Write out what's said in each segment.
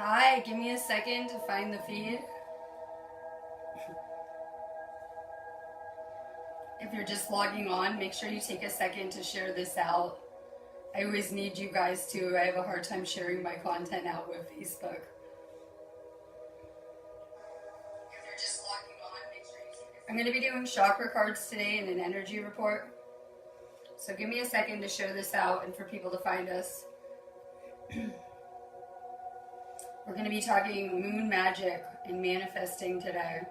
Hi, give me a second to find the feed. If you're just logging on, make sure you take a second to share this out. I always need you guys to. I have a hard time sharing my content out with Facebook. If you're just logging on, make sure you take a I'm going to be doing chakra cards today and an energy report. So give me a second to share this out and for people to find us. We're going to be talking moon magic and manifesting today.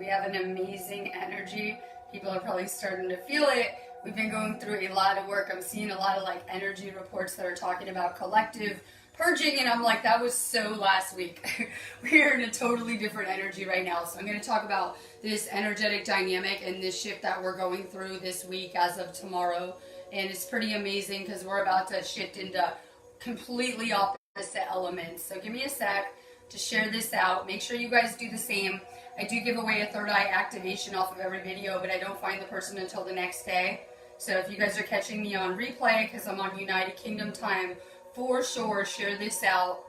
We have an amazing energy. People are probably starting to feel it. We've been going through a lot of work. I'm seeing a lot of energy reports that are talking about collective purging, and I'm like, that was so last week. We're in a totally different energy right now. So I'm going to talk about this energetic dynamic and this shift that we're going through this week as of tomorrow. And it's pretty amazing because we're about to shift into completely opposite elements. So give me a sec to share this out. Make sure you guys do the same. I do give away a third eye activation off of every video, but I don't find the person until the next day. So if you guys are catching me on replay, because I'm on United Kingdom time, for sure, share this out.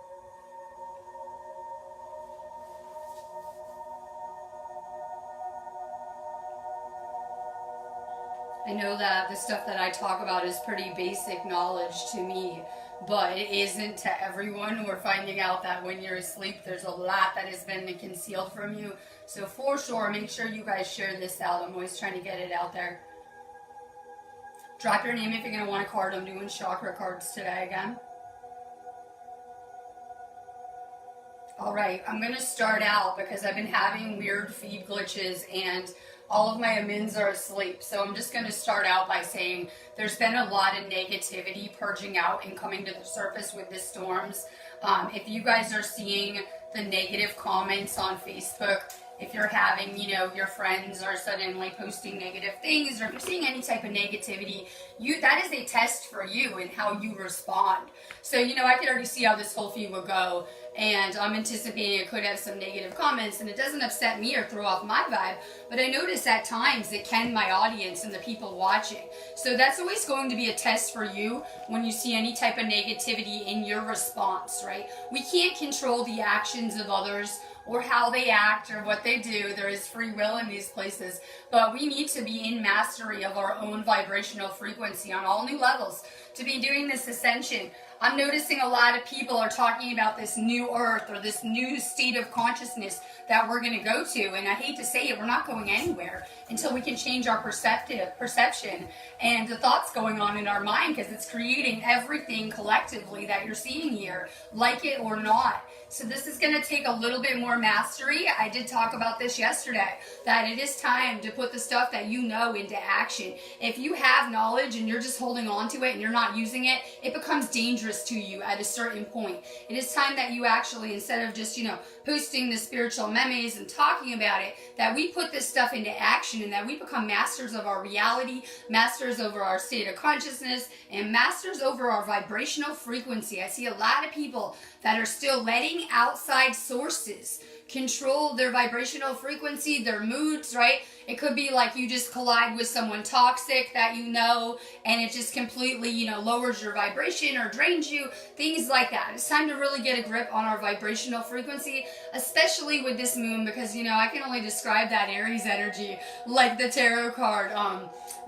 I know that the stuff that I talk about is pretty basic knowledge to me, but it isn't to everyone. We're finding out that when you're asleep, there's a lot that has been concealed from you. So for sure, make sure you guys share this out. I'm always trying to get it out there. Drop your name if you're going to want a card. I'm doing chakra cards today again. All right, I'm going to start out because I've been having weird feed glitches and all of my admins are asleep. So I'm just going to start out by saying there's been a lot of negativity purging out and coming to the surface with the storms. If you guys are seeing the negative comments on Facebook, if you're having, your friends are suddenly posting negative things, or if you're seeing any type of negativity, that is a test for you and how you respond. So, I could already see how this whole feed will go, and I'm anticipating it could have some negative comments, and it doesn't upset me or throw off my vibe, but I notice at times it can my audience and the people watching. So that's always going to be a test for you when you see any type of negativity in your response, right? We can't control the actions of others or how they act or what they do. There is free will in these places, but we need to be in mastery of our own vibrational frequency on all new levels to be doing this ascension. I'm noticing a lot of people are talking about this new earth or this new state of consciousness that we're going to go to, and I hate to say it, we're not going anywhere until we can change our perception and the thoughts going on in our mind, because it's creating everything collectively that you're seeing here, like it or not. So this is going to take a little bit more mastery. I did talk about this yesterday, that it is time to put the stuff that you know into action. If you have knowledge and you're just holding on to it and you're not using it, it becomes dangerous to you at a certain point. It is time that you actually, instead of just, posting the spiritual memes and talking about it, that we put this stuff into action and that we become masters of our reality, masters over our state of consciousness, and masters over our vibrational frequency. I see a lot of people that are still letting outside sources control their vibrational frequency, their moods, right? It could be like you just collide with someone toxic that and it just completely, lowers your vibration or drains you, things like that. It's time to really get a grip on our vibrational frequency, especially with this moon, because, I can only describe that Aries energy like the tarot card,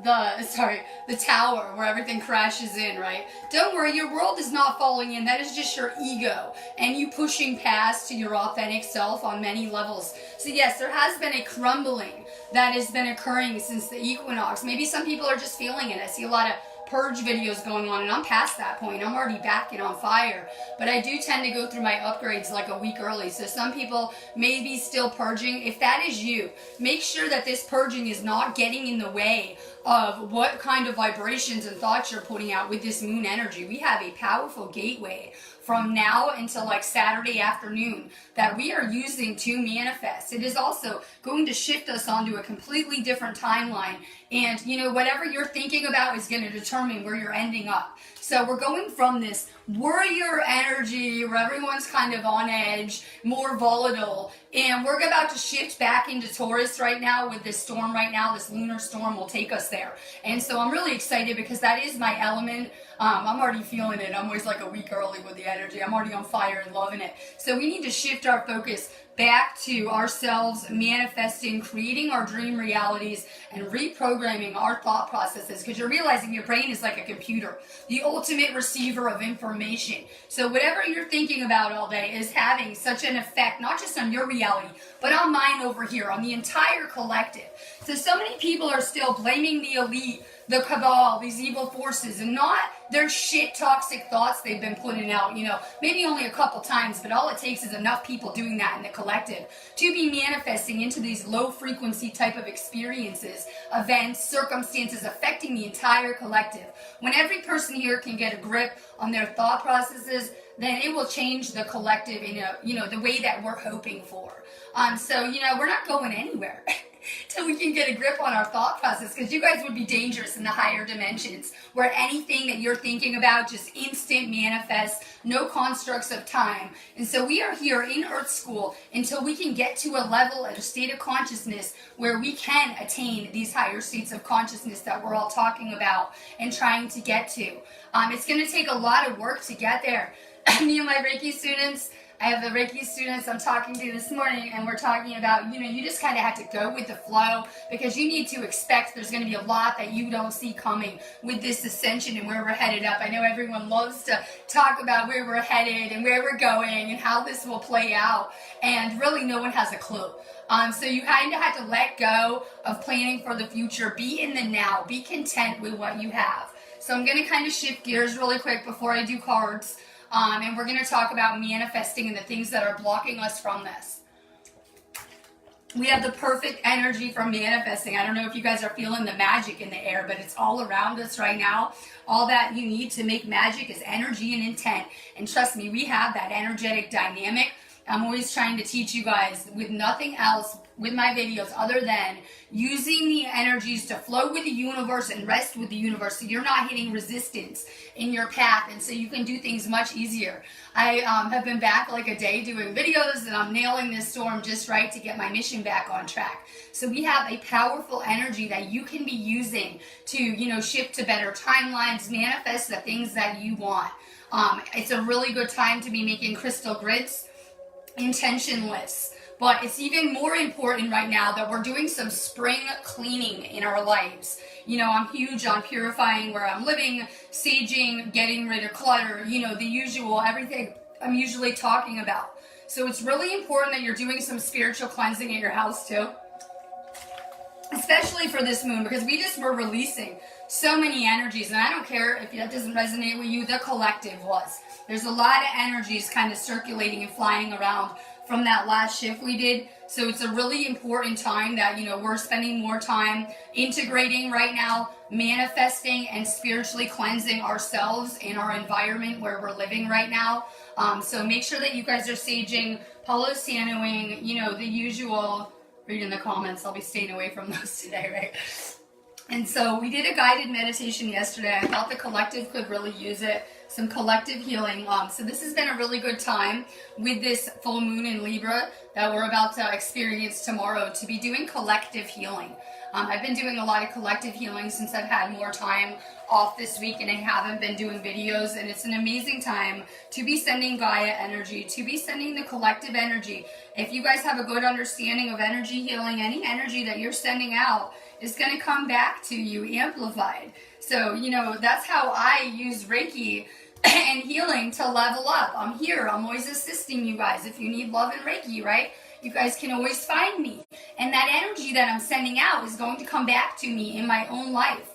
the tower where everything crashes in, right? Don't worry, your world is not falling in. That is just your ego and you pushing past to your authentic self on many levels. So yes, there has been a crumbling that has been occurring since the equinox. Maybe some people are just feeling it. I see a lot of purge videos going on, and I'm past that point. I'm already back and on fire. But I do tend to go through my upgrades like a week early. So some people may be still purging. If that is you, make sure that this purging is not getting in the way of what kind of vibrations and thoughts you're putting out with this moon energy. We have a powerful gateway from now until Saturday afternoon that we are using to manifest. It is also going to shift us onto a completely different timeline. And, whatever you're thinking about is going to determine where you're ending up. So we're going from this warrior energy where everyone's kind of on edge, more volatile, and we're about to shift back into Taurus right now with this storm right now. This lunar storm will take us there. And so I'm really excited because that is my element. I'm already feeling it. I'm always like a week early with the energy. I'm already on fire and loving it. So we need to shift our focus back to ourselves, manifesting, creating our dream realities, and reprogramming our thought processes, because you're realizing your brain is like a computer, the ultimate receiver of information. So whatever you're thinking about all day is having such an effect, not just on your reality, but on mine over here, on the entire collective. So many people are still blaming the elite, the cabal, these evil forces, and not their shit toxic thoughts they've been putting out, maybe only a couple times, but all it takes is enough people doing that in the collective to be manifesting into these low frequency type of experiences, events, circumstances affecting the entire collective. When every person here can get a grip on their thought processes, then it will change the collective in the way that we're hoping for. We're not going anywhere till we can get a grip on our thought process, because you guys would be dangerous in the higher dimensions, where anything that you're thinking about just instant manifests, no constructs of time. And so we are here in Earth School until we can get to a level and a state of consciousness where we can attain these higher states of consciousness that we're all talking about and trying to get to. It's going to take a lot of work to get there. Me and my Reiki students, I have the Reiki students I'm talking to this morning, and we're talking about, you just kind of have to go with the flow, because you need to expect there's going to be a lot that you don't see coming with this ascension and where we're headed up. I know everyone loves to talk about where we're headed and where we're going and how this will play out, and really no one has a clue. So you kind of have to let go of planning for the future. Be in the now. Be content with what you have. So I'm going to kind of shift gears really quick before I do cards. And we're going to talk about manifesting and the things that are blocking us from this. We have the perfect energy for manifesting. I don't know if you guys are feeling the magic in the air, but it's all around us right now. All that you need to make magic is energy and intent. And trust me, we have that energetic dynamic. I'm always trying to teach you guys with nothing else with my videos other than using the energies to flow with the universe and rest with the universe, so you're not hitting resistance in your path, and so you can do things much easier. I have been back like a day doing videos, and I'm nailing this storm just right to get my mission back on track. So we have a powerful energy that you can be using to, shift to better timelines, manifest the things that you want. It's a really good time to be making crystal grids, intention lists. But it's even more important right now that we're doing some spring cleaning in our lives. I'm huge on purifying where I'm living, saging, getting rid of clutter, the usual, everything I'm usually talking about. So it's really important that you're doing some spiritual cleansing at your house too. Especially for this moon, because we just were releasing so many energies, and I don't care if that doesn't resonate with you, the collective was. There's a lot of energies kind of circulating and flying around from that last shift we did. So it's a really important time that, we're spending more time integrating right now, manifesting and spiritually cleansing ourselves in our environment where we're living right now. So make sure that you guys are saging, Palo Santoing, the usual. Read in the comments. I'll be staying away from those today, right? And so we did a guided meditation yesterday. I thought the collective could really use it. Some collective healing. So this has been a really good time with this full moon in Libra that we're about to experience tomorrow to be doing collective healing. I've been doing a lot of collective healing since I've had more time off this week, and I haven't been doing videos, and it's an amazing time to be sending Gaia energy, to be sending the collective energy. If you guys have a good understanding of energy healing, any energy that you're sending out is going to come back to you amplified. So, that's how I use Reiki and healing to level up. I'm here. I'm always assisting you guys. If you need love and Reiki, right? You guys can always find me. And that energy that I'm sending out is going to come back to me in my own life.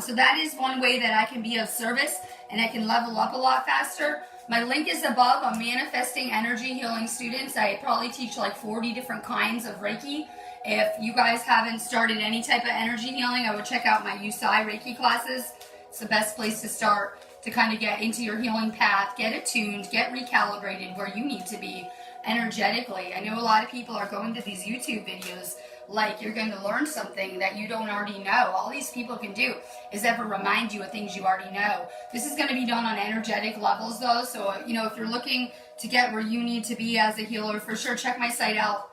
So that is one way that I can be of service and I can level up a lot faster. My link is above. I'm manifesting energy healing students. I probably teach like 40 different kinds of Reiki. If you guys haven't started any type of energy healing, I would check out my Usai Reiki classes. It's the best place to start to kind of get into your healing path, get attuned, get recalibrated where you need to be energetically. I know a lot of people are going to these YouTube videos like you're going to learn something that you don't already know. All these people can do is ever remind you of things you already know. This is going to be done on energetic levels though, so if you're looking to get where you need to be as a healer, for sure check my site out.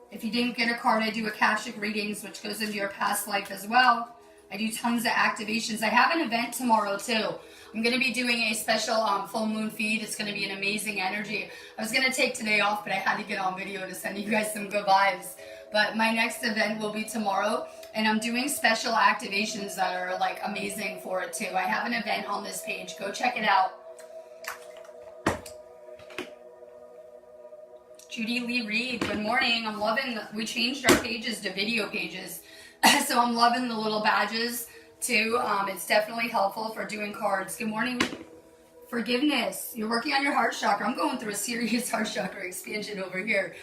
If you didn't get a card, I do Akashic readings, which goes into your past life as well. I do tons of activations. I have an event tomorrow too. I'm going to be doing a special full moon feed. It's going to be an amazing energy. I was going to take today off, but I had to get on video to send you guys some good vibes. But my next event will be tomorrow, and I'm doing special activations that are like amazing for it too. I have an event on this page. Go check it out. Judy Lee Reed, good morning. I'm loving, we changed our pages to video pages. So I'm loving the little badges too. It's definitely helpful for doing cards. Good morning. Forgiveness. You're working on your heart chakra. I'm going through a serious heart chakra expansion over here.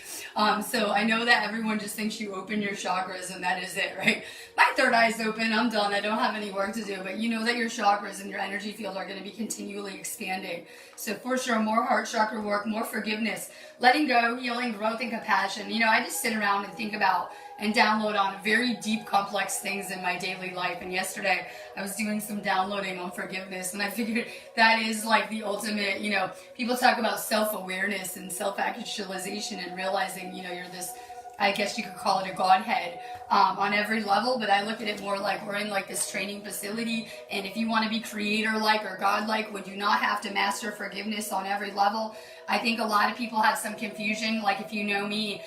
So I know that everyone just thinks you open your chakras and that is it, right? My third eye's open. I'm done. I don't have any work to do. But you know that your chakras and your energy field are going to be continually expanding. So for sure, more heart chakra work, more forgiveness, letting go, healing, growth, and compassion. You know, I just sit around and think about and download on very deep, complex things in my daily life. And yesterday, I was doing some downloading on forgiveness, and I figured that is like the ultimate, you know, people talk about self-awareness and self-actualization and realizing, you know, you're this, I guess you could call it a godhead on every level, but I look at it more like we're in like this training facility, and if you want to be creator-like or God-like, would you not have to master forgiveness on every level? I think a lot of people have some confusion, like if you know me,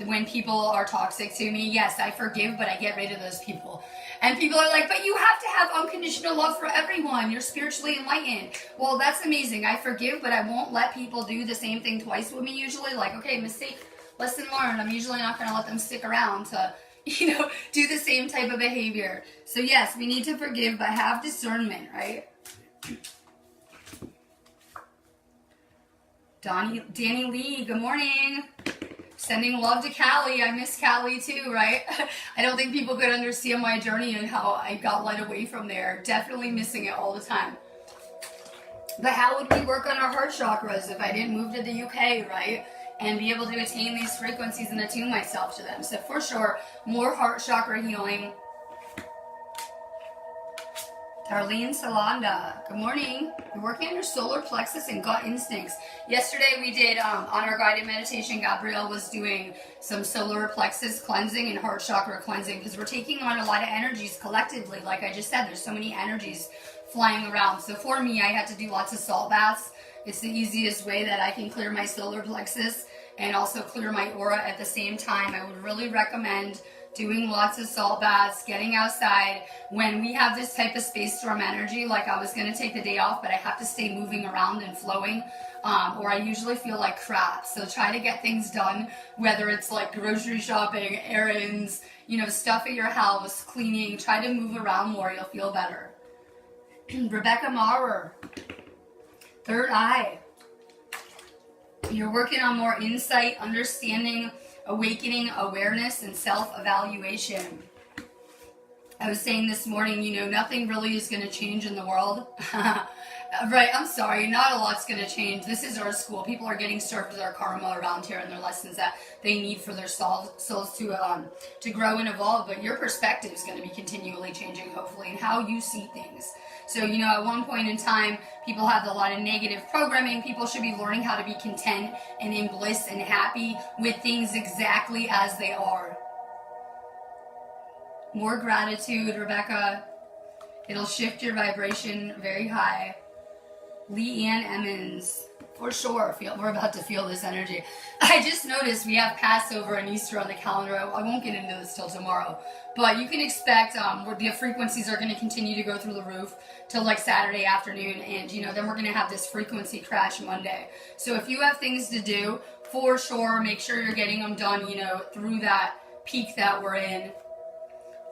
when people are toxic to me, yes, I forgive, but I get rid of those people. And people are like, but you have to have unconditional love for everyone. You're spiritually enlightened. Well, that's amazing. I forgive, but I won't let people do the same thing twice with me usually. Like, okay, mistake, lesson learned. I'm usually not going to let them stick around to, you know, do the same type of behavior. So yes, we need to forgive, but have discernment, right? Danny Lee, good morning. Sending love to Callie. I miss Callie too, right? I don't think people could understand my journey and how I got led away from there. Definitely missing it all the time. But how would we work on our heart chakras if I didn't move to the UK, right? And be able to attain these frequencies and attune myself to them. So for sure, more heart chakra healing. Darlene Salanda, good morning. You're working on your solar plexus and gut instincts. Yesterday we did, on our guided meditation, Gabrielle was doing some solar plexus cleansing and heart chakra cleansing because we're taking on a lot of energies collectively. Like I just said, there's so many energies flying around. So for me, I had to do lots of salt baths. It's the easiest way that I can clear my solar plexus and also clear my aura at the same time. I would really recommend doing lots of salt baths, getting outside. When we have this type of space storm energy, like I was going to take the day off, but I have to stay moving around and flowing, or I usually feel like crap. So try to get things done, whether it's like grocery shopping, errands, you know, stuff at your house, cleaning. Try to move around more. You'll feel better. Rebecca Maurer, third eye. You're working on more insight, understanding, awakening, awareness, and self-evaluation. I was saying this morning, you know, nothing really is going to change in the world. Right, I'm sorry, not a lot's going to change. This is our school. People are getting served their karma around here and their lessons that they need for their souls to grow and evolve. But your perspective is going to be continually changing, hopefully, and how you see things. So, you know, at one point in time, people have a lot of negative programming. People should be learning how to be content and in bliss and happy with things exactly as they are. More gratitude, Rebecca. It'll shift your vibration very high. Leanne Emmons, for sure, we're about to feel this energy. I just noticed we have Passover and Easter on the calendar. I won't get into this till tomorrow, but you can expect the frequencies are going to continue to go through the roof till like Saturday afternoon, and you know, then we're going to have this frequency crash Monday. So if you have things to do, for sure, make sure you're getting them done, you know, through that peak that we're in.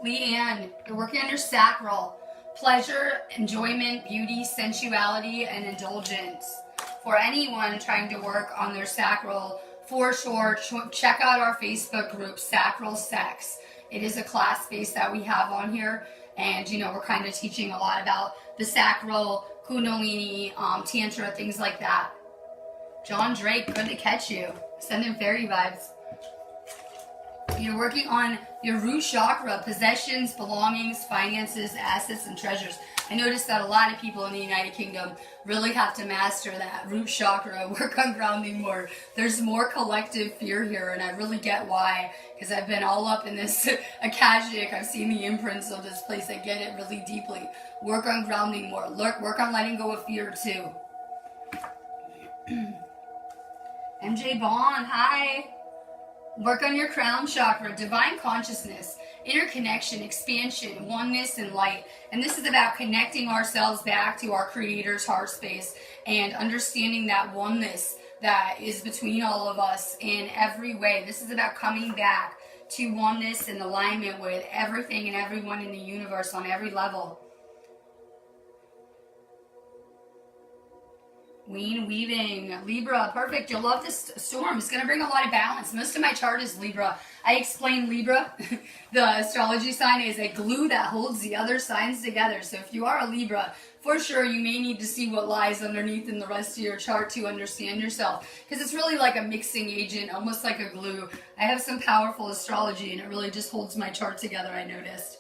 Leanne, you're working on your sacral. Pleasure, enjoyment, beauty, sensuality, and indulgence. For anyone trying to work on their sacral, for sure, check out our Facebook group, Sacral Sex. It is a class space that we have on here, and you know, we're kind of teaching a lot about the sacral, kundalini, tantra, things like that. John Drake, good to catch you. Sending fairy vibes. You're working on your root chakra, possessions, belongings, finances, assets, and treasures. I noticed that a lot of people in the United Kingdom really have to master that root chakra, work on grounding more. There's more collective fear here, and I really get why, because I've been all up in this Akashic. I've seen the imprints of this place. I get it really deeply. Work on grounding more. Work on letting go of fear too. MJ Bond, hi. Work on your crown chakra, divine consciousness, interconnection, expansion, oneness, and light. And this is about connecting ourselves back to our Creator's heart space and understanding that oneness that is between all of us in every way. This is about coming back to oneness and alignment with everything and everyone in the universe on every level. Ween weaving, Libra, perfect. You'll love this storm. It's going to bring a lot of balance. Most of my chart is Libra. I explain Libra, the astrology sign, is a glue that holds the other signs together. So if you are a Libra, for sure you may need to see what lies underneath in the rest of your chart to understand yourself. Because it's really like a mixing agent, almost like a glue. I have some powerful astrology and it really just holds my chart together, I noticed.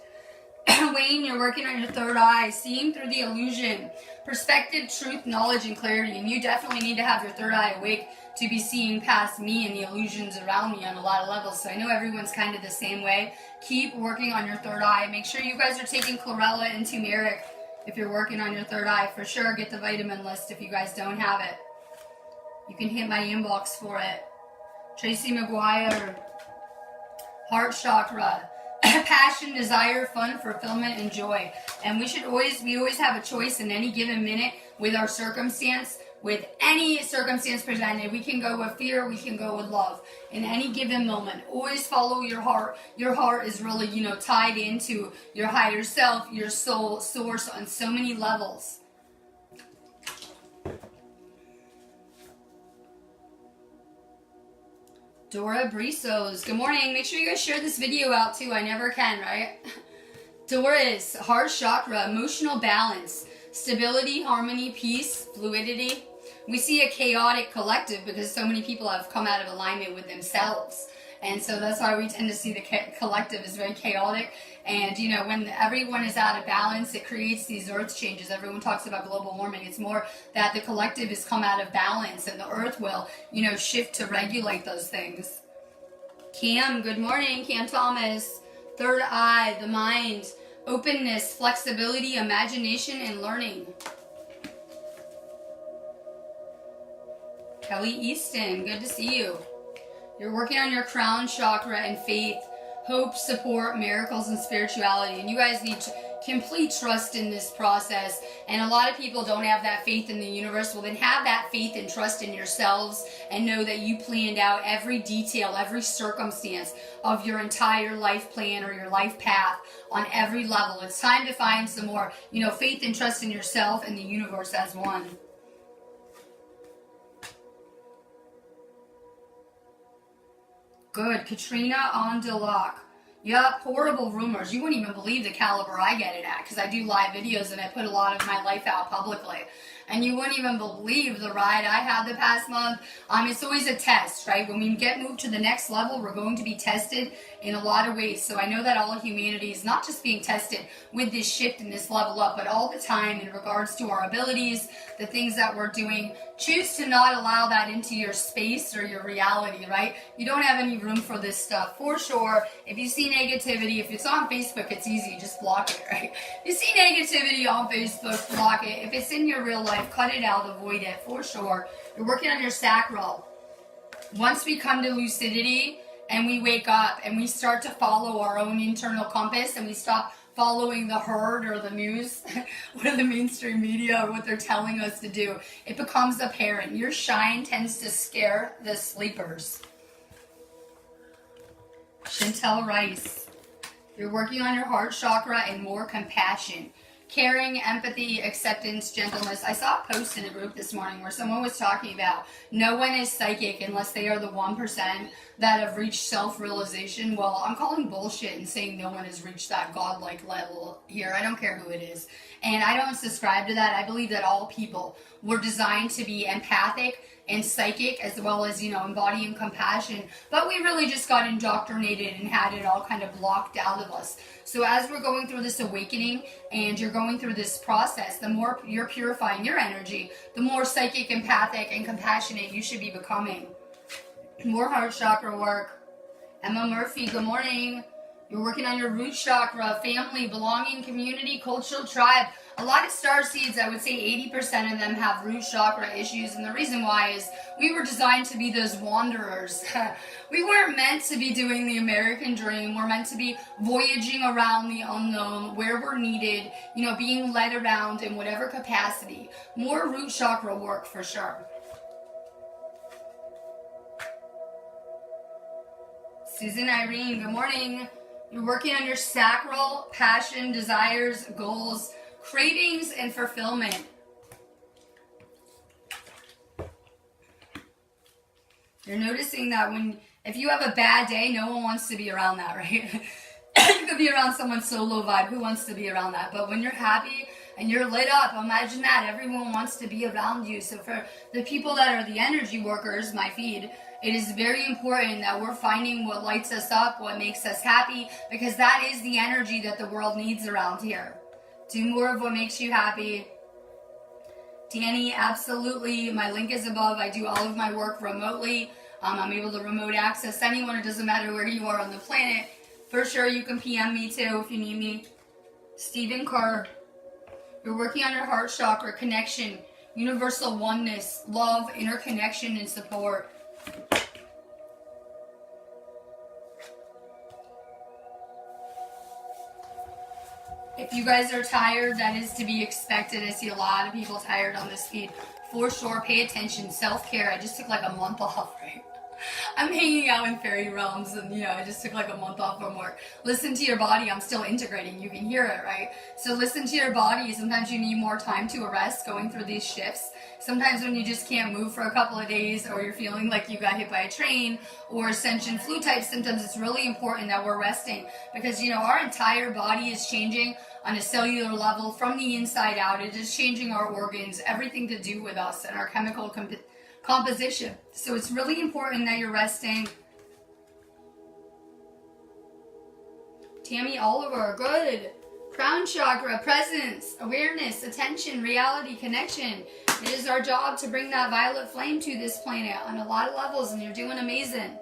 Wayne, you're working on your third eye, seeing through the illusion, perspective, truth, knowledge, and clarity. And you definitely need to have your third eye awake to be seeing past me and the illusions around me on a lot of levels. So I know everyone's kind of the same way. Keep working on your third eye. Make sure you guys are taking chlorella and turmeric if you're working on your third eye. For sure, get the vitamin list if you guys don't have it. You can hit my inbox for it. Tracy McGuire, heart chakra. Passion, desire, fun, fulfillment, and joy. And we always have a choice in any given minute with our circumstance. With any circumstance presented, we can go with fear, we can go with love. In any given moment, always follow your heart. Your heart is really, tied into your higher self, your soul, source on so many levels. Dora Brisos, good morning. Make sure you guys share this video out too. I never can, right? Doris, heart chakra, emotional balance, stability, harmony, peace, fluidity. We see a chaotic collective because so many people have come out of alignment with themselves. And so that's why we tend to see the collective is very chaotic. And, when everyone is out of balance, it creates these earth changes. Everyone talks about global warming. It's more that the collective has come out of balance and the earth will, shift to regulate those things. Cam, good morning. Cam Thomas, third eye, the mind, openness, flexibility, imagination, and learning. Kelly Easton, good to see you. You're working on your crown chakra and faith, hope, support, miracles, and spirituality. And you guys need complete trust in this process. And a lot of people don't have that faith in the universe. Well, then have that faith and trust in yourselves and know that you planned out every detail, every circumstance of your entire life plan or your life path on every level. It's time to find some more, faith and trust in yourself and the universe as one. Good. Katrina on Delac. Yup, horrible rumors. You wouldn't even believe the caliber I get it at because I do live videos and I put a lot of my life out publicly. And you wouldn't even believe the ride I had the past month. It's always a test, right? When we get moved to the next level, we're going to be tested in a lot of ways. So I know that all humanity is not just being tested with this shift and this level up, but all the time in regards to our abilities, the things that we're doing. Choose to not allow that into your space or your reality, right? You don't have any room for this stuff. For sure, if you see negativity, if it's on Facebook, it's easy. Just block it, right? If you see negativity on Facebook, block it. If it's in your real life, cut it out, avoid it, for sure. You're working on your sacral. Once we come to lucidity and we wake up and we start to follow our own internal compass and we stop following the herd or the news or the mainstream media or what they're telling us to do, it becomes apparent. Your shine tends to scare the sleepers. Chantel Rice, you're working on your heart chakra and more compassion. Caring, empathy, acceptance, gentleness. I saw a post in a group this morning where someone was talking about no one is psychic unless they are the 1% that have reached self-realization. Well, I'm calling bullshit and saying no one has reached that godlike level here. I don't care who it is. And I don't subscribe to that. I believe that all people were designed to be empathic, and psychic, as well as, embodying compassion. But we really just got indoctrinated and had it all kind of blocked out of us. So as we're going through this awakening and you're going through this process, the more you're purifying your energy, the more psychic, empathic, and compassionate you should be becoming. More heart chakra work. Emma Murphy, good morning. You're working on your root chakra, family, belonging, community, cultural tribe. A lot of star seeds, I would say 80% of them have root chakra issues. And the reason why is we were designed to be those wanderers. We weren't meant to be doing the American dream. We're meant to be voyaging around the unknown, where we're needed, being led around in whatever capacity. More root chakra work for sure. Susan Irene, good morning. You're working on your sacral, passion, desires, goals, cravings, and fulfillment. You're noticing that if you have a bad day, no one wants to be around that, right? You could be around someone's solo vibe. Who wants to be around that? But when you're happy and you're lit up, imagine that. Everyone wants to be around you. So for the people that are the energy workers, my feed, it is very important that we're finding what lights us up, what makes us happy, because that is the energy that the world needs around here. Do more of what makes you happy. Danny, absolutely. My link is above. I do all of my work remotely. I'm able to remote access anyone. It doesn't matter where you are on the planet. For sure, you can PM me too if you need me. Stephen Carr, you're working on your heart chakra, connection, universal oneness, love, interconnection, and support. If you guys are tired, that is to be expected. I see a lot of people tired on this feed. For sure, pay attention. Self-care. I just took like a month off, right? I'm hanging out in fairy realms and, I just took like a month off from work. Listen to your body. I'm still integrating. You can hear it, right? So listen to your body. Sometimes you need more time to rest going through these shifts. Sometimes when you just can't move for a couple of days, or you're feeling like you got hit by a train, or ascension flu type symptoms, it's really important that we're resting, because our entire body is changing on a cellular level from the inside out. It is changing our organs, everything to do with us and our chemical composition. So it's really important that you're resting. Tammy Oliver, good. Crown chakra, presence, awareness, attention, reality, connection. It is our job to bring that violet flame to this planet on a lot of levels, and you're doing amazing.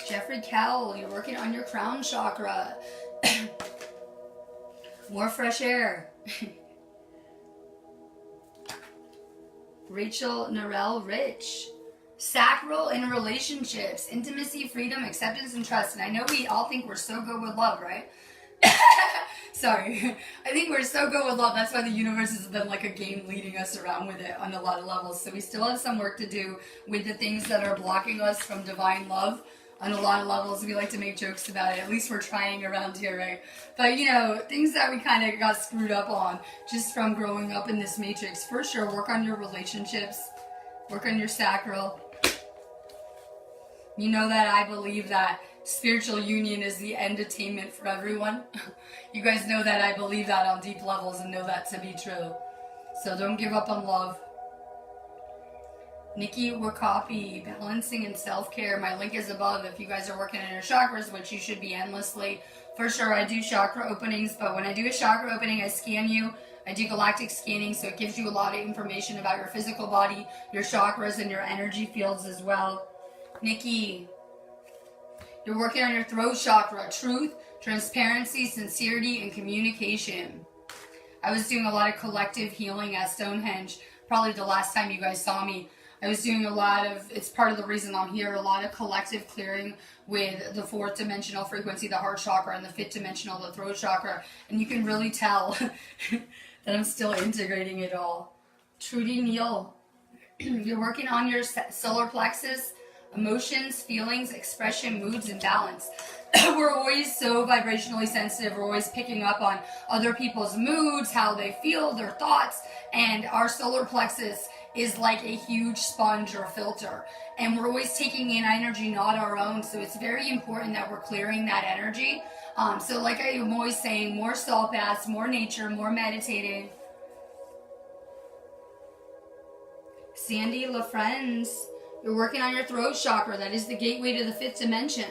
Jeffrey Kell, you're working on your crown chakra. More fresh air. Rachel Norell Rich. Sacral in relationships, intimacy, freedom, acceptance, and trust. And I know we all think we're so good with love, right? Sorry. I think we're so good with love. That's why the universe has been like a game leading us around with it on a lot of levels. So we still have some work to do with the things that are blocking us from divine love on a lot of levels. We like to make jokes about it. At least we're trying around here, right? But, things that we kind of got screwed up on just from growing up in this matrix. For sure, work on your relationships. Work on your sacral. You know that I believe that spiritual union is the end attainment for everyone. You guys know that I believe that on deep levels and know that to be true. So don't give up on love. Nikki Wakapi, balancing and self-care. My link is above if you guys are working on your chakras, which you should be endlessly. For sure, I do chakra openings, but when I do a chakra opening, I scan you. I do galactic scanning, so it gives you a lot of information about your physical body, your chakras, and your energy fields as well. Nikki, you're working on your throat chakra, truth, transparency, sincerity, and communication. I was doing a lot of collective healing at Stonehenge, probably the last time you guys saw me. I was doing a lot of, it's part of the reason I'm here, a lot of collective clearing with the fourth dimensional frequency, the heart chakra, and the fifth dimensional, the throat chakra. And you can really tell that I'm still integrating it all. Trudy Neal, you're working on your solar plexus, emotions, feelings, expression, moods, and balance. We're always so vibrationally sensitive. We're always picking up on other people's moods, how they feel, their thoughts, and our solar plexus is like a huge sponge or filter. And we're always taking in energy, not our own. So it's very important that we're clearing that energy. So like I am always saying, more salt baths, more nature, more meditating. Sandy LaFriends, you're working on your throat chakra. That is the gateway to the 5th dimension.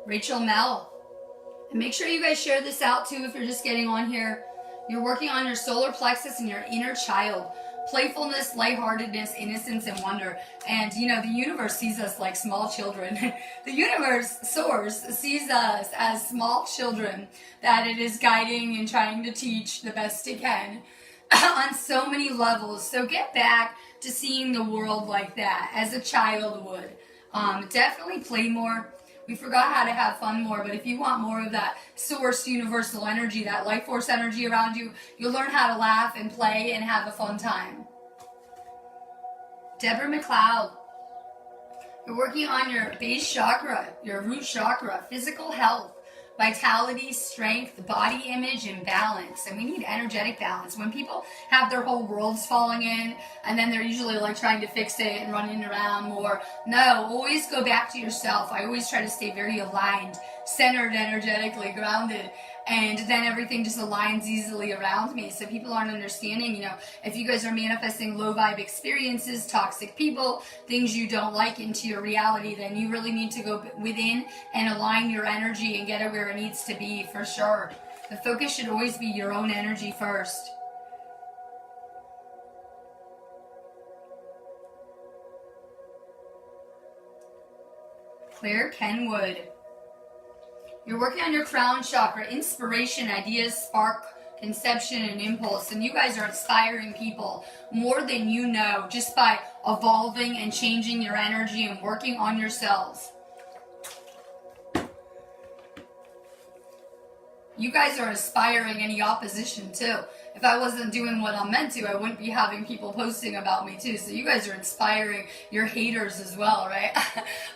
Rachel Mel. And make sure you guys share this out too if you're just getting on here. You're working on your solar plexus and your inner child. Playfulness, lightheartedness, innocence, and wonder. And you know, the universe sees us like small children. The universe, source, sees us as small children that it is guiding and trying to teach the best it can on so many levels. So get back to seeing the world like that, as a child would. Definitely play more. We forgot how to have fun more, but if you want more of that source universal energy, that life force energy around you, you'll learn how to laugh and play and have a fun time. Deborah McLeod, you're working on your base chakra, your root chakra, physical health, vitality, strength, body image, and balance. And we need energetic balance. When people have their whole worlds falling in, and then they're usually like trying to fix it and running around more. No, always go back to yourself. I always try to stay very aligned, centered, energetically grounded. And then everything just aligns easily around me. So people aren't understanding, you know, if you guys are manifesting low vibe experiences, toxic people, things you don't like into your reality, then you really need to go within and align your energy and get it where it needs to be, for sure. The focus should always be your own energy first. Claire Kenwood. You're working on your crown chakra, inspiration, ideas, spark, conception, and impulse. And you guys are inspiring people more than you know, just by evolving and changing your energy and working on yourselves. You guys are inspiring any opposition too. If I wasn't doing what I'm meant to, I wouldn't be having people posting about me too. So you guys are inspiring your haters as well, right?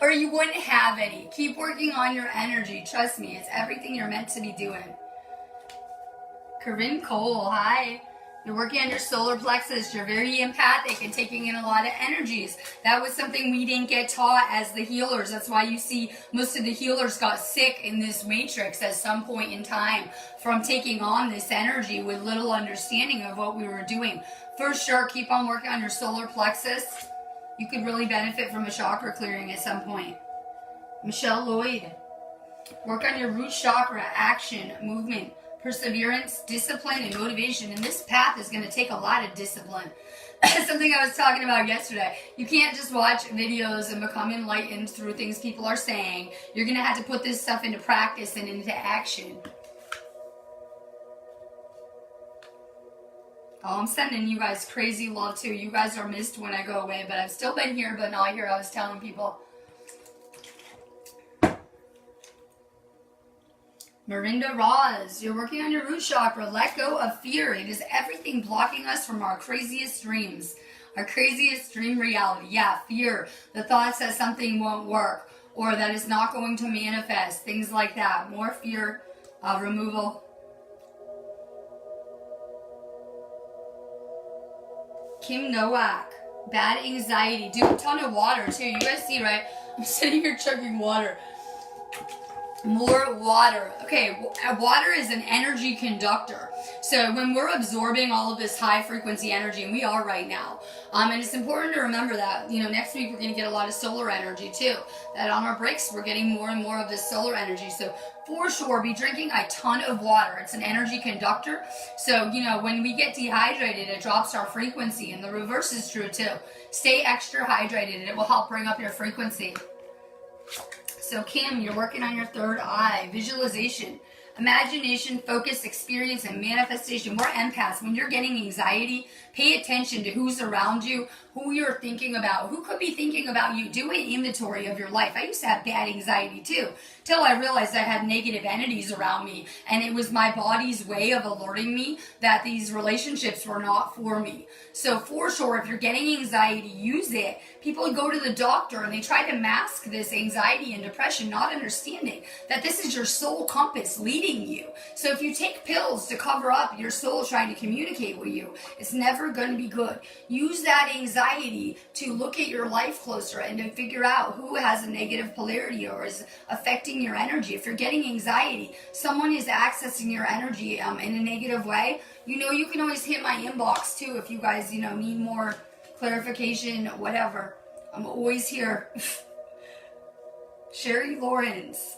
Or you wouldn't have any. Keep working on your energy. Trust me, it's everything you're meant to be doing. Corinne Cole, hi. You're working on your solar plexus. You're very empathic and taking in a lot of energies. That was something we didn't get taught as the healers. That's why you see most of the healers got sick in this matrix at some point in time from taking on this energy with little understanding of what we were doing. For sure, keep on working on your solar plexus. You could really benefit from a chakra clearing at some point. Michelle Lloyd, work on your root chakra, action, movement, perseverance, discipline, and motivation. And this path is going to take a lot of discipline. Something I was talking about yesterday. You can't just watch videos and become enlightened through things people are saying. You're going to have to put this stuff into practice and into action. Oh, I'm sending you guys crazy love too. You guys are missed when I go away, but I've still been here, but not here. I was telling people. Marinda Roz, you're working on your root chakra. Let go of fear. It is everything blocking us from our craziest dreams, our craziest dream reality. Yeah, fear. The thoughts that something won't work or that it's not going to manifest. Things like that. More fear removal. Kim Nowak, bad anxiety. Do a ton of water too. You guys see, right? I'm sitting here chugging water. More water. Okay, water is an energy conductor. So when we're absorbing all of this high frequency energy, and we are right now, and it's important to remember that, you know, next week we're going to get a lot of solar energy too. That on our breaks we're getting more and more of this solar energy. So for sure, be drinking a ton of water. It's an energy conductor. So, you know, when we get dehydrated, it drops our frequency, and the reverse is true too. Stay extra hydrated. It will help bring up your frequency. So Kim, you're working on your third eye, visualization, imagination, focus, experience, and manifestation. We're empaths. When you're getting anxiety, pay attention to who's around you, who you're thinking about, who could be thinking about you. Do an inventory of your life. I used to have bad anxiety too, till I realized I had negative entities around me, and it was my body's way of alerting me that these relationships were not for me. So for sure, if you're getting anxiety, use it. People go to the doctor and they try to mask this anxiety and depression, not understanding that this is your soul compass leading hiding you. So if you take pills to cover up your soul trying to communicate with you, it's never going to be good. Use that anxiety to look at your life closer and to figure out who has a negative polarity or is affecting your energy. If you're getting anxiety, someone is accessing your energy in a negative way, you can always hit my inbox too if you guys, need more clarification, whatever. I'm always here. Sherry Lawrence.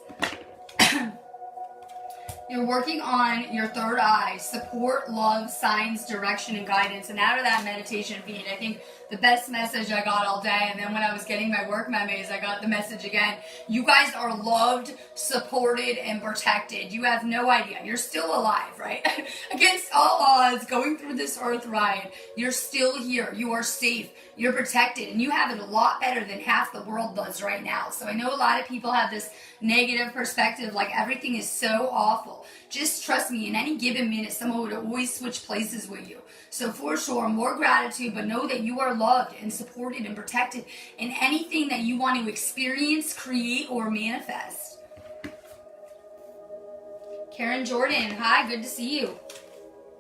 You're working on your third eye, support, love, signs, direction, and guidance. And out of that meditation feed, I think the best message I got all day, and then when I was getting my work memories, I got the message again. You guys are loved, supported, and protected. You have no idea. You're still alive, right? Against all odds, going through this earth ride, you're still here. You are safe. You're protected. And you have it a lot better than half the world does right now. So I know a lot of people have this negative perspective, like everything is so awful. Just trust me, in any given minute, someone would always switch places with you. So for sure, more gratitude, but know that you are loved and supported and protected in anything that you want to experience, create, or manifest. Karen Jordan, hi, good to see you.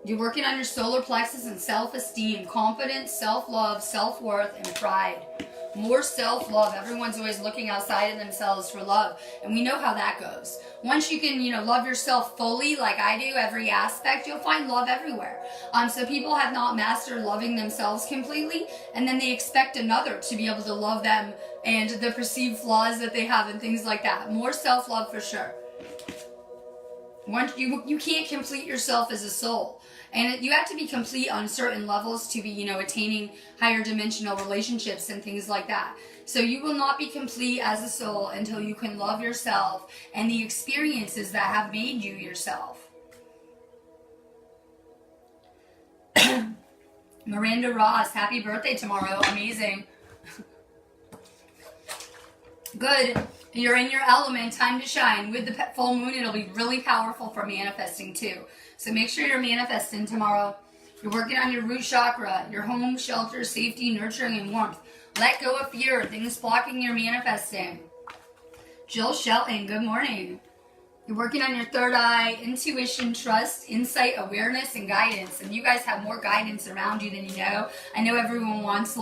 You're working on your solar plexus and self-esteem, confidence, self-love, self-worth, and pride. More self-love. Everyone's always looking outside of themselves for love. And we know how that goes. Once you can, love yourself fully, like I do, every aspect, you'll find love everywhere. So people have not mastered loving themselves completely, and then they expect another to be able to love them and the perceived flaws that they have and things like that. More self-love for sure. Once you can't complete yourself as a soul. And you have to be complete on certain levels to be, attaining higher dimensional relationships and things like that. So you will not be complete as a soul until you can love yourself and the experiences that have made you yourself. Miranda Ross, happy birthday tomorrow. Amazing. Good. You're in your element, time to shine. With the full moon, it'll be really powerful for manifesting too. So make sure you're manifesting tomorrow. You're working on your root chakra, your home, shelter, safety, nurturing, and warmth. Let go of fear, things blocking your manifesting. Jill Shelton, good morning. You're working on your third eye, intuition, trust, insight, awareness, and guidance. And you guys have more guidance around you than you know. I know everyone wants,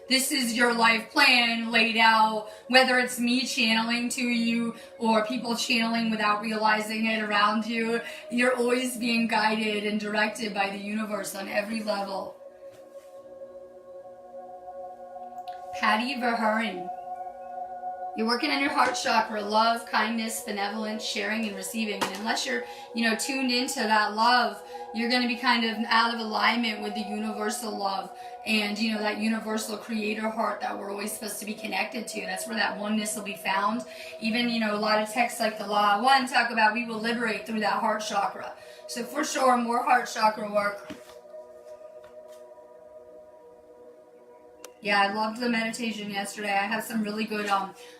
this is your life plan laid out, whether it's me channeling to you or people channeling without realizing it around you. You're always being guided and directed by the universe on every level. Patty Verheeren. You're working on your heart chakra, love, kindness, benevolence, sharing, and receiving. And unless you're, tuned into that love, you're going to be kind of out of alignment with the universal love and, that universal creator heart that we're always supposed to be connected to. That's where that oneness will be found. Even, a lot of texts like the Law of One talk about we will liberate through that heart chakra. So for sure, more heart chakra work. Yeah, I loved the meditation yesterday. I have some really good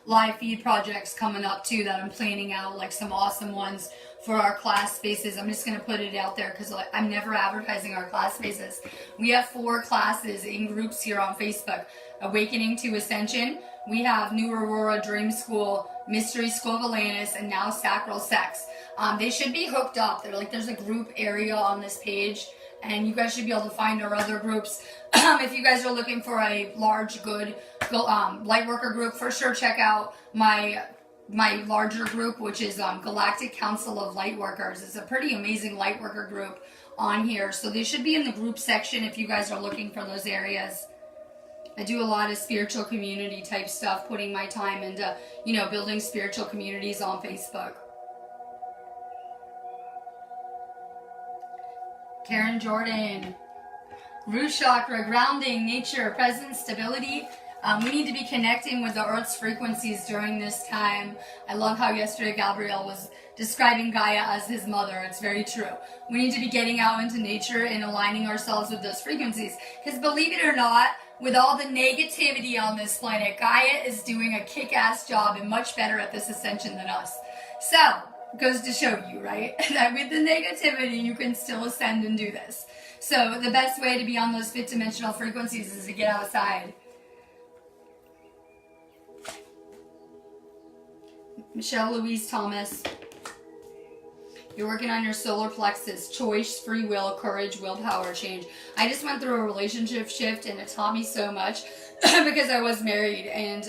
live feed projects coming up too that I'm planning out, like some awesome ones for our class spaces. I'm just going to put it out there because I'm never advertising our class spaces. We have 4 classes in groups here on Facebook. Awakening to Ascension. We have New Aurora Dream School, Mystery School of Atlantis, and now Sacral Sex. They should be hooked up. There's a group area on this page. And you guys should be able to find our other groups. If you guys are looking for a large, good lightworker group, for sure check out my larger group, which is Galactic Council of Lightworkers. It's a pretty amazing lightworker group on here. So they should be in the group section if you guys are looking for those areas. I do a lot of spiritual community type stuff, putting my time into, building spiritual communities on Facebook. Karen Jordan, root chakra, grounding, nature, presence, stability. We need to be connecting with the Earth's frequencies during this time. I love how yesterday Gabrielle was describing Gaia as his mother. It's very true. We need to be getting out into nature and aligning ourselves with those frequencies. Because believe it or not, with all the negativity on this planet, Gaia is doing a kick-ass job and much better at this ascension than us. So, goes to show you, right? That with the negativity, you can still ascend and do this. So the best way to be on those 5th dimensional frequencies is to get outside. Michelle Louise Thomas. You're working on your solar plexus, choice, free will, courage, willpower, change. I just went through a relationship shift and it taught me so much because I was married, and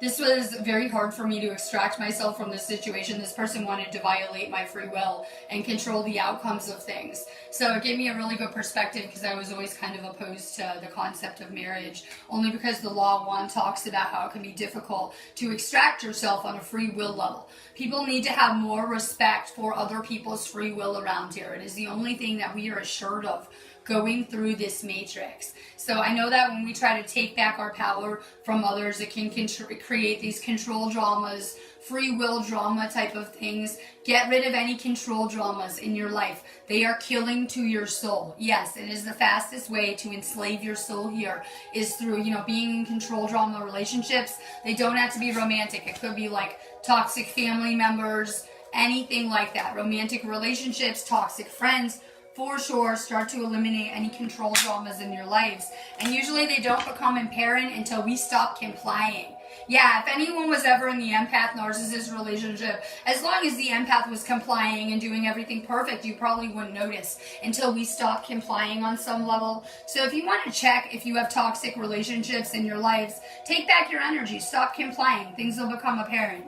this was very hard for me to extract myself from this situation. This person wanted to violate my free will and control the outcomes of things. So it gave me a really good perspective because I was always kind of opposed to the concept of marriage, only because the Law 1 talks about how it can be difficult to extract yourself on a free will level. People need to have more respect for other people's free will around here. It is the only thing that we are assured of going through this matrix. So I know that when we try to take back our power from others, it can create these control dramas, free will drama type of things. Get rid of any control dramas in your life. They are killing to your soul. Yes, it is the fastest way to enslave your soul here is through, being in control drama relationships. They don't have to be romantic. It could be like toxic family members, anything like that. Romantic relationships, toxic friends. For sure, start to eliminate any control dramas in your lives. And usually they don't become apparent until we stop complying. Yeah, if anyone was ever in the empath-narcissist relationship, as long as the empath was complying and doing everything perfect, you probably wouldn't notice until we stop complying on some level. So if you want to check if you have toxic relationships in your lives, take back your energy, stop complying. Things will become apparent.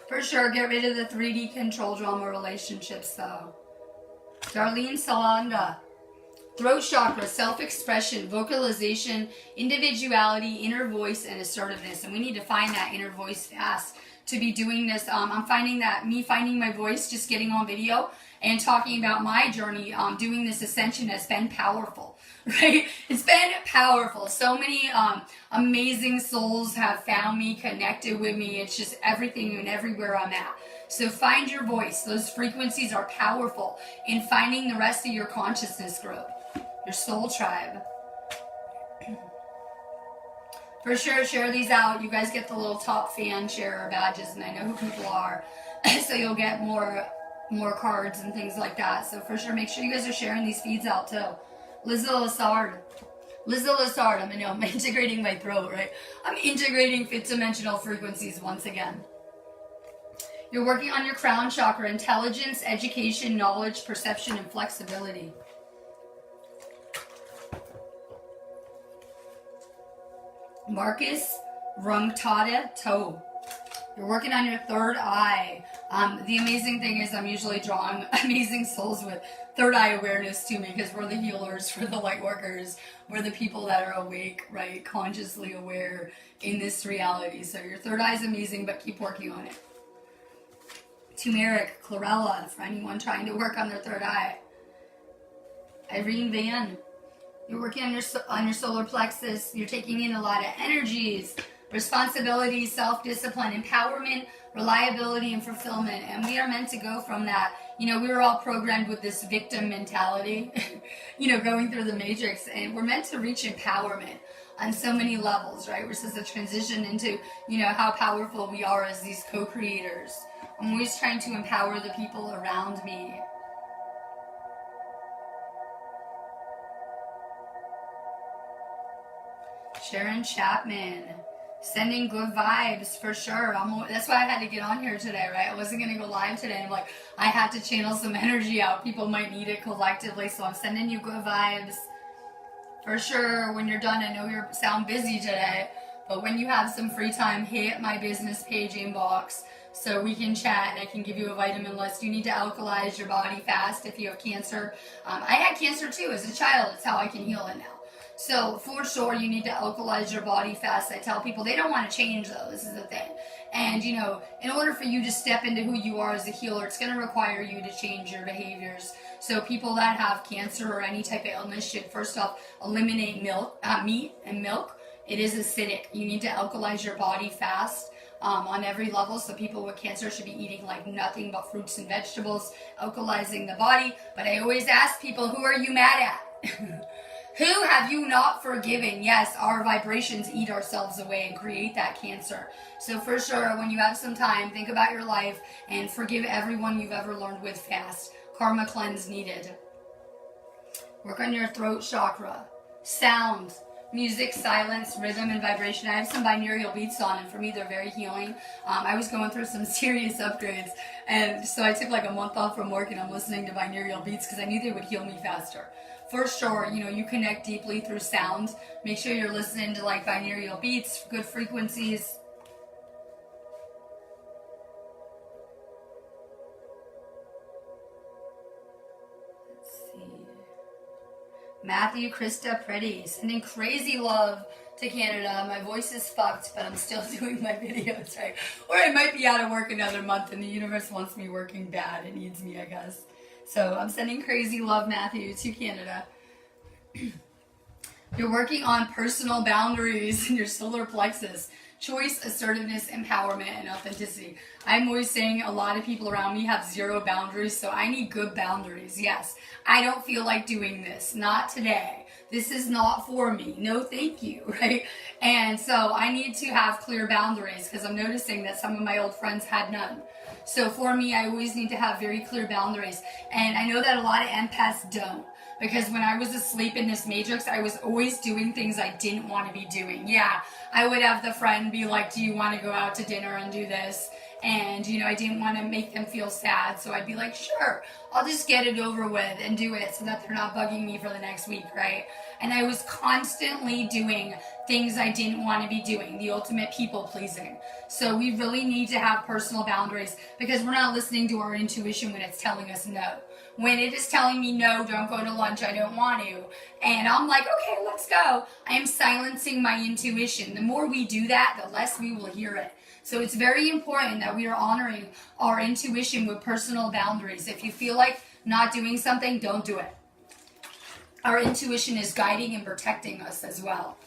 For sure, get rid of the 3D control drama relationships, though. Darlene Salanda. Throat chakra, self-expression, vocalization, individuality, inner voice, and assertiveness. And we need to find that inner voice fast to be doing this. I'm finding that me finding my voice, just getting on video and talking about my journey, doing this ascension has been powerful, right? It's been powerful. So many amazing souls have found me, connected with me. It's just everything and everywhere I'm at. So find your voice. Those frequencies are powerful in finding the rest of your consciousness group, your soul tribe. For sure, share these out. You guys get the little top fan sharer badges, and I know who people are. So you'll get more cards and things like that. So for sure, make sure you guys are sharing these feeds out too. Liza Lassard, I'm integrating my throat, right? I'm integrating fifth dimensional frequencies once again. You're working on your crown chakra, intelligence, education, knowledge, perception, and flexibility. Marcus Rungtada Toe. You're working on your third eye. The amazing thing is I'm usually drawing amazing souls with third eye awareness to me because we're the healers, we're the light workers, we're the people that are awake, right? Consciously aware in this reality. So your third eye is amazing, but keep working on it. Turmeric, chlorella, for anyone trying to work on their third eye. Irene Van. You're working on your solar plexus. You're taking in a lot of energies, responsibility, self-discipline, empowerment, reliability, and fulfillment. And we are meant to go from that. We were all programmed with this victim mentality, going through the matrix. And we're meant to reach empowerment on so many levels, right? We're supposed to transition into, how powerful we are as these co-creators. I'm always trying to empower the people around me. Sharon Chapman, sending good vibes for sure. That's why I had to get on here today, right? I wasn't going to go live today. I'm like, I had to channel some energy out. People might need it collectively, so I'm sending you good vibes. For sure, when you're done, I know you sound busy today, but when you have some free time, hit my business page inbox so we can chat and I can give you a vitamin list. You need to alkalize your body fast if you have cancer. I had cancer too as a child. It's how I can heal it now. So for sure, you need to alkalize your body fast. I tell people they don't want to change though. This is the thing. And in order for you to step into who you are as a healer, it's going to require you to change your behaviors. So people that have cancer or any type of illness should first off eliminate meat and milk. It is acidic. You need to alkalize your body fast. On every level, so people with cancer should be eating like nothing but fruits and vegetables, alkalizing the body. But I always ask people, who are you mad at? Who have you not forgiven? Yes, our vibrations eat ourselves away and create that cancer. So for sure, when you have some time, think about your life and forgive everyone you've ever learned with fast. Karma cleanse needed. Work on your throat chakra. Sound. music, silence, rhythm, and vibration. I have some binaural beats on, and for me, they're very healing. I was going through some serious upgrades, and so I took like a month off from work, and I'm listening to binaural beats because I knew they would heal me faster. For sure, you know, you connect deeply through sound. Make sure you're listening to like binaural beats, good frequencies. Matthew, Krista, Pretty, sending crazy love to Canada. My voice is fucked, but I'm still doing my videos, right? Or I might be out of work another month and the universe wants me working bad. It needs me, I guess. So I'm sending crazy love, Matthew, to Canada. You're working on personal boundaries in your solar plexus. Choice, assertiveness, empowerment, and authenticity. I'm always saying a lot of people around me have zero boundaries, so I need good boundaries. Yes, I don't feel like doing this. Not today. This is not for me. No, thank you, right? And so I need to have clear boundaries because I'm noticing that some of my old friends had none. So for me, I always need to have very clear boundaries. And I know that a lot of empaths don't. Because when I was asleep in this matrix, I was always doing things I didn't want to be doing. Yeah, I would have the friend be like, do you want to go out to dinner and do this? And, you know, I didn't want to make them feel sad. So I'd be like, sure, I'll just get it over with and do it so that they're not bugging me for the next week, right? And I was constantly doing things I didn't want to be doing, the ultimate people pleasing. So we really need to have personal boundaries because we're not listening to our intuition when it's telling us no. When it is telling me, no, don't go to lunch, I don't want to. And I'm like, okay, let's go. I am silencing my intuition. The more we do that, the less we will hear it. So it's very important that we are honoring our intuition with personal boundaries. If you feel like not doing something, don't do it. Our intuition is guiding and protecting us as well.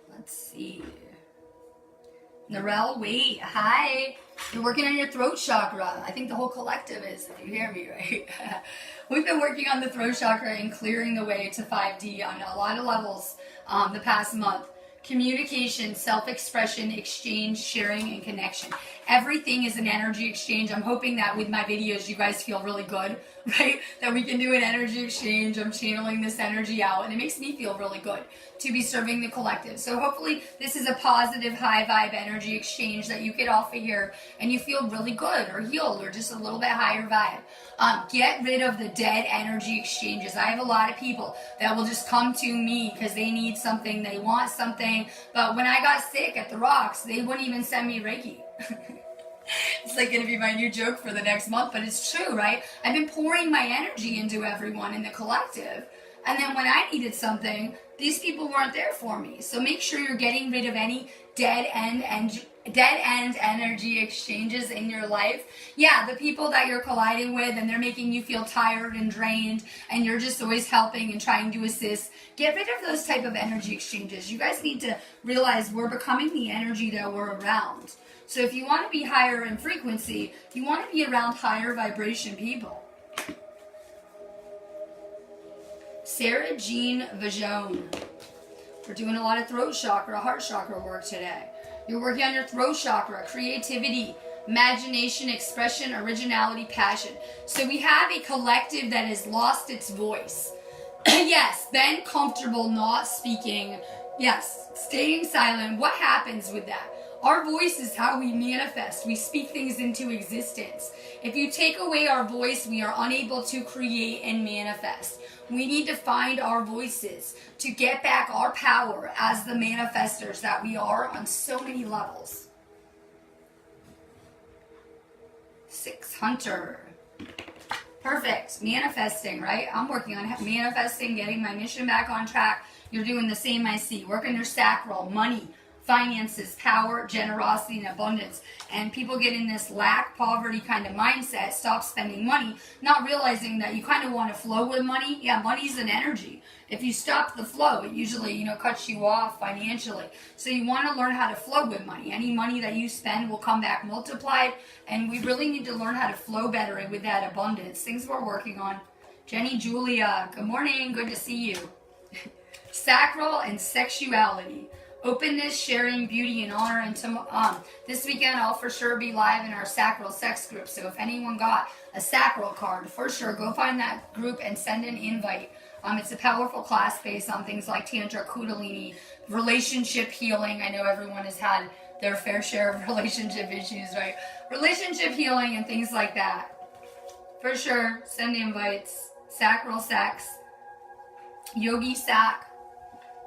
Let's see. Narelle, wait, hi. You're working on your throat chakra. I think the whole collective is, if you hear me, right? We've been working on the throat chakra and clearing the way to 5D on a lot of levels the past month. Communication, self-expression, exchange, sharing, and connection. Everything is an energy exchange. I'm hoping that with my videos you guys feel really good, right? That we can do an energy exchange. I'm channeling this energy out and it makes me feel really good to be serving the collective. So hopefully this is a positive, high vibe energy exchange that you get off of here and you feel really good or healed or just a little bit higher vibe. Get rid of the dead energy exchanges. I have a lot of people that will just come to me because they need something, they want something. But when I got sick at the Rocks, they wouldn't even send me Reiki. It's like going to be my new joke for the next month, but it's true, right? I've been pouring my energy into everyone in the collective. And then when I needed something, these people weren't there for me. So make sure you're getting rid of any dead end energy exchanges in your life. Yeah, the people that you're colliding with and they're making you feel tired and drained and you're just always helping and trying to assist. Get rid of those type of energy exchanges. You guys need to realize we're becoming the energy that we're around. So if you want to be higher in frequency, you want to be around higher vibration people. Sarah Jean Vajone. We're doing a lot of throat chakra, heart chakra work today. You're working on your throat chakra, creativity, imagination, expression, originality, passion. So we have a collective that has lost its voice. Yes, been comfortable not speaking. Yes, staying silent. What happens with that? Our voice is how we manifest. We speak things into existence. If you take away our voice, we are unable to create and manifest. We need to find our voices to get back our power as the manifestors that we are on so many levels. 6 Hunter. Perfect. Manifesting, right? I'm working on manifesting, getting my mission back on track. You're doing the same, I see. Work on your sacral, money, finances, power, generosity, and abundance. And people get in this lack, poverty kind of mindset, stop spending money, not realizing that you kind of want to flow with money. Yeah, money's an energy. If you stop the flow, it usually, cuts you off financially. So you want to learn how to flow with money. Any money that you spend will come back multiplied. And we really need to learn how to flow better with that abundance. Things we're working on. Jenny Julia, good morning. Good to see you. Sacral and sexuality. openness, sharing, beauty, and honor. And this weekend, I'll for sure be live in our sacral sex group. So if anyone got a sacral card, for sure, go find that group and send an invite. It's a powerful class based on things like Tantra, Kundalini, relationship healing. I know everyone has had their fair share of relationship issues, right? Relationship healing and things like that. For sure, send invites. Sacral sex, yogi sac.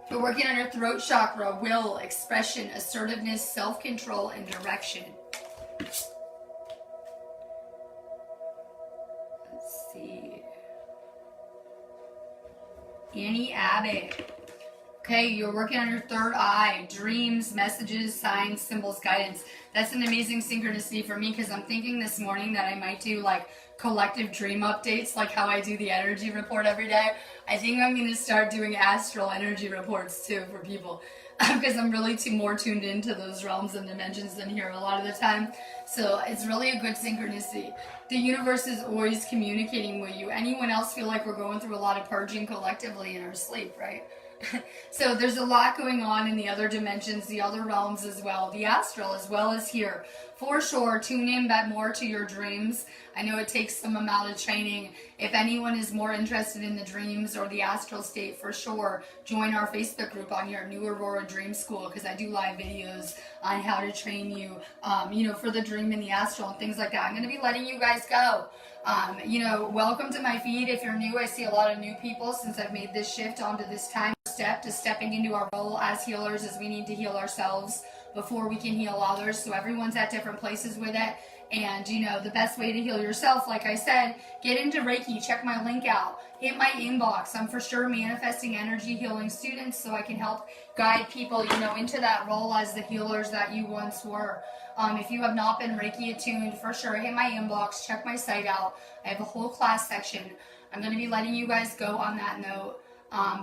We're working on your throat chakra, will, expression, assertiveness, self-control, and direction. Let's see. Annie Abbott. Okay, you're working on your third eye, dreams, messages, signs, symbols, guidance. That's an amazing synchronicity for me because I'm thinking this morning that I might do like collective dream updates, like how I do the energy report every day. I think I'm going to start doing astral energy reports too for people because I'm really more tuned into those realms and dimensions than here a lot of the time. So it's really a good synchronicity. The universe is always communicating with you. Anyone else feel like we're going through a lot of purging collectively in our sleep, right? So there's a lot going on in the other dimensions, the other realms as well, the astral as well as here. For sure, tune in more to your dreams. I know it takes some amount of training. If anyone is more interested in the dreams or the astral state, for sure, join our Facebook group on your New Aurora Dream School because I do live videos on how to train you, for the dream and the astral and things like that. I'm going to be letting you guys go. Welcome to my feed. If you're new, I see a lot of new people since I've made this shift onto this time step to stepping into our role as healers, as we need to heal ourselves before we can heal others. So everyone's at different places with it. And, the best way to heal yourself, like I said, get into Reiki, check my link out, hit my inbox. I'm for sure manifesting energy healing students so I can help guide people, into that role as the healers that you once were. If you have not been Reiki attuned, for sure, hit my inbox, check my site out. I have a whole class section. I'm going to be letting you guys go on that note.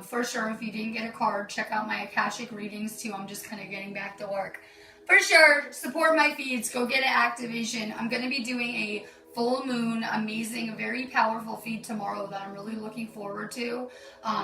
For sure, if you didn't get a card, check out my Akashic readings too. I'm just kind of getting back to work. For sure, support my feeds. Go get an activation. I'm going to be doing a full moon, amazing, very powerful feed tomorrow that I'm really looking forward to.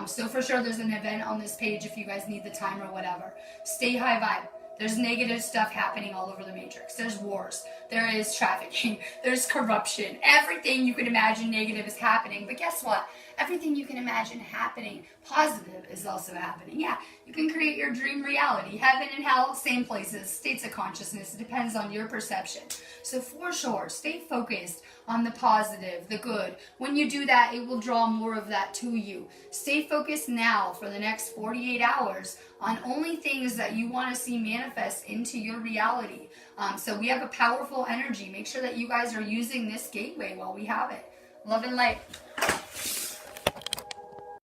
So for sure, there's an event on this page if you guys need the time or whatever. Stay high vibe. There's negative stuff happening all over the matrix. There's wars. There is trafficking. There's corruption. Everything you can imagine negative is happening. But guess what? Everything you can imagine happening positive is also happening. Yeah, you can create your dream reality. Heaven and hell, same places, states of consciousness. It depends on your perception. So for sure, stay focused on the positive, the good. When you do that, it will draw more of that to you. Stay focused now for the next 48 hours on only things that you want to see manifest into your reality. So we have a powerful energy. Make sure that you guys are using this gateway while we have it. Love and light.